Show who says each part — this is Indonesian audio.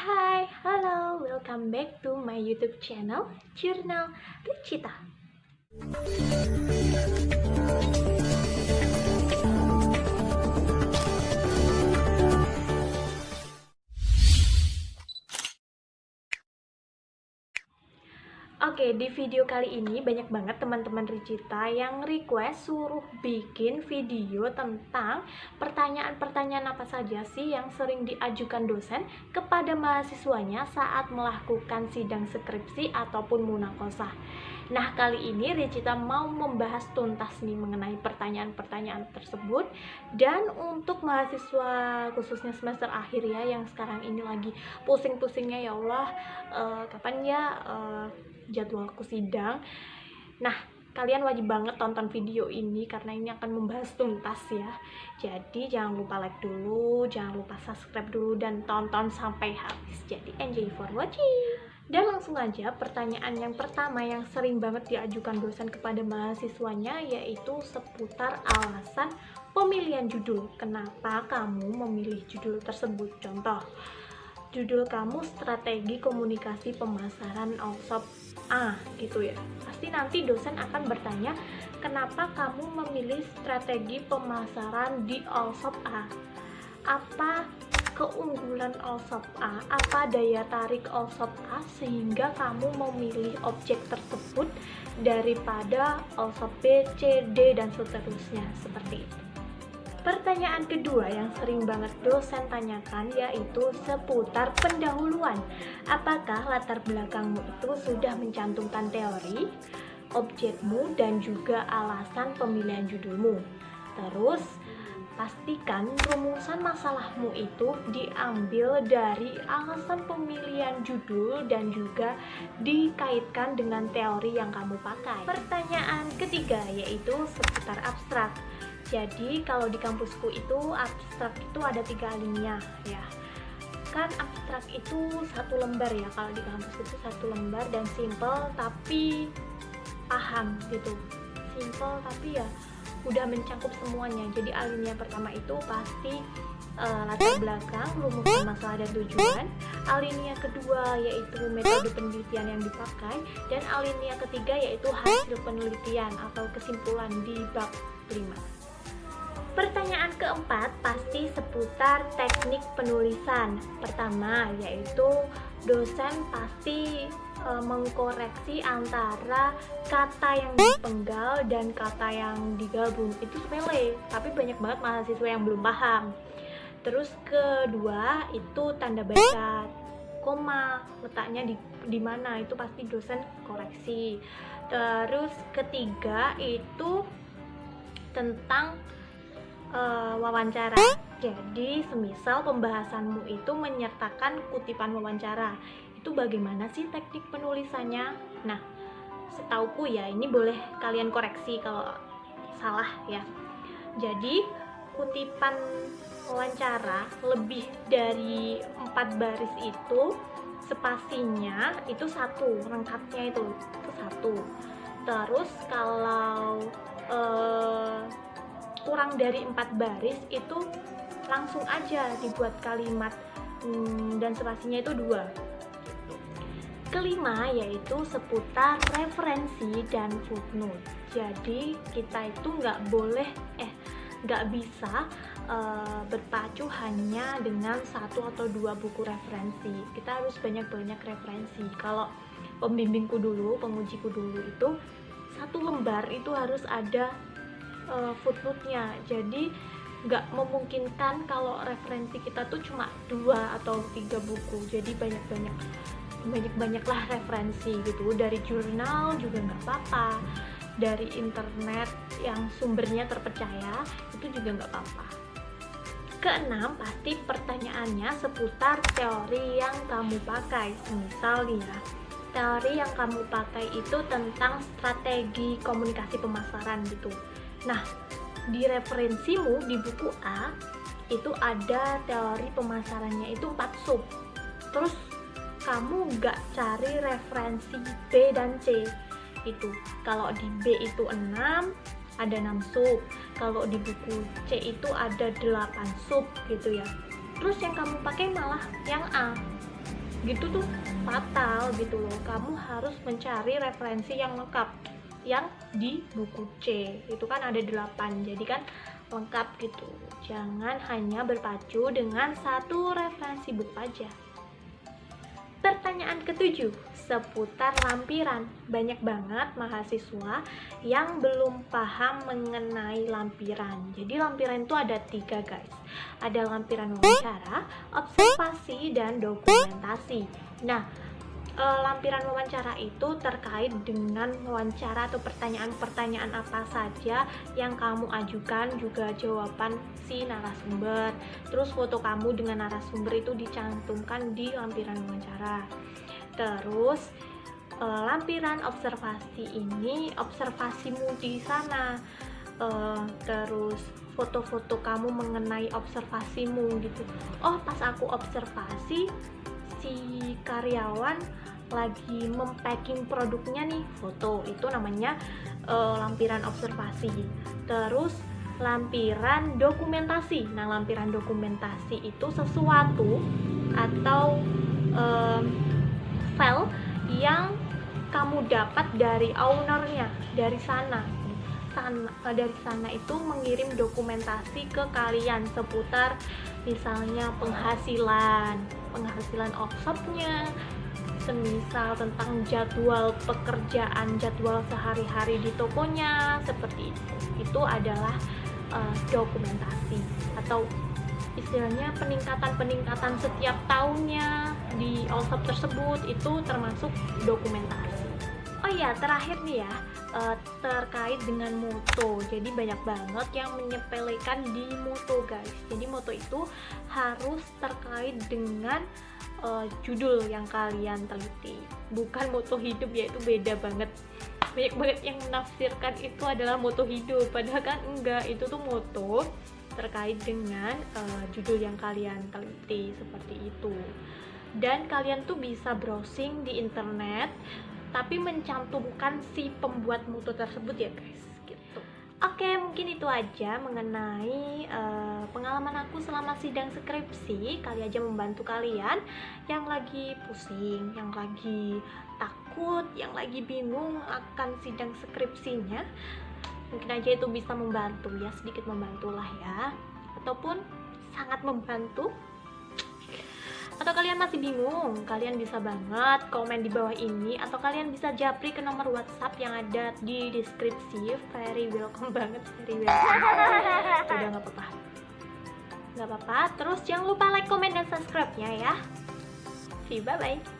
Speaker 1: Hai, halo, welcome back to my YouTube channel, Jurnal Ricita. Oke, di video kali ini banyak banget teman-teman Ricita yang request suruh bikin video tentang pertanyaan-pertanyaan apa saja sih yang sering diajukan dosen kepada mahasiswanya saat melakukan sidang skripsi ataupun munakosah. Nah, kali ini Ricita mau membahas tuntas nih mengenai pertanyaan-pertanyaan tersebut. Dan untuk mahasiswa khususnya semester akhir ya, yang sekarang ini lagi pusing-pusingnya, ya Allah, kapan ya jadwalku sidang. Nah, kalian wajib banget tonton video ini karena ini akan membahas tuntas ya. Jadi jangan lupa like dulu, jangan lupa subscribe dulu, dan tonton sampai habis. Jadi enjoy for watching. Dan langsung aja, pertanyaan yang pertama yang sering banget diajukan dosen kepada mahasiswanya yaitu seputar alasan pemilihan judul. Kenapa kamu memilih judul tersebut? Contoh, judul kamu Strategi Komunikasi Pemasaran Allshop A gitu ya. Pasti nanti dosen akan bertanya, kenapa kamu memilih strategi pemasaran di Allshop A? Apa keunggulan Allshop A? Apa daya tarik Allshop A sehingga kamu memilih objek tersebut daripada Allshop B, C, D, dan seterusnya, seperti itu. Pertanyaan kedua yang sering banget dosen tanyakan yaitu seputar pendahuluan. Apakah latar belakangmu itu sudah mencantumkan teori, objekmu, dan juga alasan pemilihan judulmu? Terus, pastikan rumusan masalahmu itu diambil dari alasan pemilihan judul dan juga dikaitkan dengan teori yang kamu pakai. Pertanyaan ketiga yaitu seputar abstrak. Jadi kalau di kampusku itu abstrak itu ada 3 alinea ya. Kan abstrak itu 1 lembar ya, kalau di kampus itu 1 lembar dan simple tapi paham gitu. Simple tapi ya udah mencakup semuanya. Jadi alinea pertama itu pasti latar belakang, rumusan masalah dan tujuan. Alinea kedua yaitu metode penelitian yang dipakai, dan alinea ketiga yaitu hasil penelitian atau kesimpulan di bab 5. Pertanyaan keempat pasti seputar teknik penulisan. Pertama yaitu dosen pasti mengkoreksi antara kata yang dipenggal dan kata yang digabung. Itu sepele, tapi banyak banget mahasiswa yang belum paham. Terus kedua itu tanda baca koma, letaknya di mana, itu pasti dosen koreksi. Terus ketiga itu tentang wawancara. Jadi semisal pembahasanmu itu menyertakan kutipan wawancara, itu bagaimana sih teknik penulisannya? Nah, setauku ya, ini boleh kalian koreksi kalau salah ya. Jadi kutipan wawancara lebih dari 4 baris itu spasinya itu 1, lengkapnya itu 1. Terus kalau kurang dari 4 baris itu langsung aja dibuat kalimat dan spasinya itu 2. Kelima yaitu seputar referensi dan footnote. Jadi kita itu nggak bisa berpacu hanya dengan 1 atau 2 buku referensi. Kita harus banyak-banyak referensi. Kalau pembimbingku dulu, pengujiku dulu itu 1 lembar itu harus ada footnote-nya. Jadi nggak memungkinkan kalau referensi kita tuh cuma 2 atau 3 buku. Jadi banyak-banyaklah referensi gitu. Dari jurnal juga nggak apa-apa, dari internet yang sumbernya terpercaya itu juga nggak apa-apa. Keenam pasti pertanyaannya seputar teori yang kamu pakai. Misal nih ya, teori yang kamu pakai itu tentang strategi komunikasi pemasaran gitu. Nah, di referensimu di buku A itu ada teori pemasarannya itu 4 sub. Terus kamu nggak cari referensi B dan C itu. Kalau di B itu 6, ada 6 sub. Kalau di buku C itu ada 8 sub gitu ya. Terus yang kamu pakai malah yang A. gitu tuh fatal gitu loh. Kamu harus mencari referensi yang lengkap yang di buku C. Itu kan ada 8, jadi kan lengkap gitu. Jangan hanya berpacu dengan satu referensi buku aja. Pertanyaan ke-7, seputar lampiran. Banyak banget mahasiswa yang belum paham mengenai lampiran. Jadi lampiran itu ada 3 guys. Ada lampiran wawancara, observasi, dan dokumentasi. Nah, lampiran wawancara itu terkait dengan wawancara atau pertanyaan-pertanyaan apa saja yang kamu ajukan, juga jawaban si narasumber. Terus foto kamu dengan narasumber itu dicantumkan di lampiran wawancara. Terus lampiran observasi ini observasimu di sana. Terus foto-foto kamu mengenai observasimu gitu. Oh, pas aku observasi si karyawan lagi mempacking produknya nih, foto itu namanya lampiran observasi. Terus lampiran dokumentasi. Nah, lampiran dokumentasi itu sesuatu atau file yang kamu dapat dari ownernya, dari sana. Dari sana itu mengirim dokumentasi ke kalian seputar misalnya penghasilan workshopnya, semisal tentang jadwal pekerjaan, jadwal sehari-hari di tokonya, seperti itu adalah dokumentasi, atau istilahnya peningkatan setiap tahunnya di workshop tersebut, itu termasuk dokumentasi. Oh iya, terakhir nih ya, terkait dengan moto. Jadi banyak banget yang menyepelekan di moto guys. Jadi moto itu harus terkait dengan judul yang kalian teliti, bukan moto hidup, yaitu beda banget. Banyak banget yang menafsirkan itu adalah moto hidup, padahal kan enggak, itu tuh moto terkait dengan judul yang kalian teliti, seperti itu. Dan kalian tuh bisa browsing di internet tapi mencantumkan si pembuat moto tersebut ya guys, gitu. Oke, mungkin itu aja mengenai pengalaman aku selama sidang skripsi. Kali aja membantu kalian yang lagi pusing, yang lagi takut, yang lagi bingung akan sidang skripsinya. Mungkin aja itu bisa membantu ya, sedikit membantu lah ya, ataupun sangat membantu. Atau kalian masih bingung, kalian bisa banget komen di bawah ini, atau kalian bisa japri ke nomor WhatsApp yang ada di deskripsi. Very welcome banget, very welcome. Udah nggak apa-apa. Terus jangan lupa like, komen, dan subscribe-nya ya. See you, bye-bye.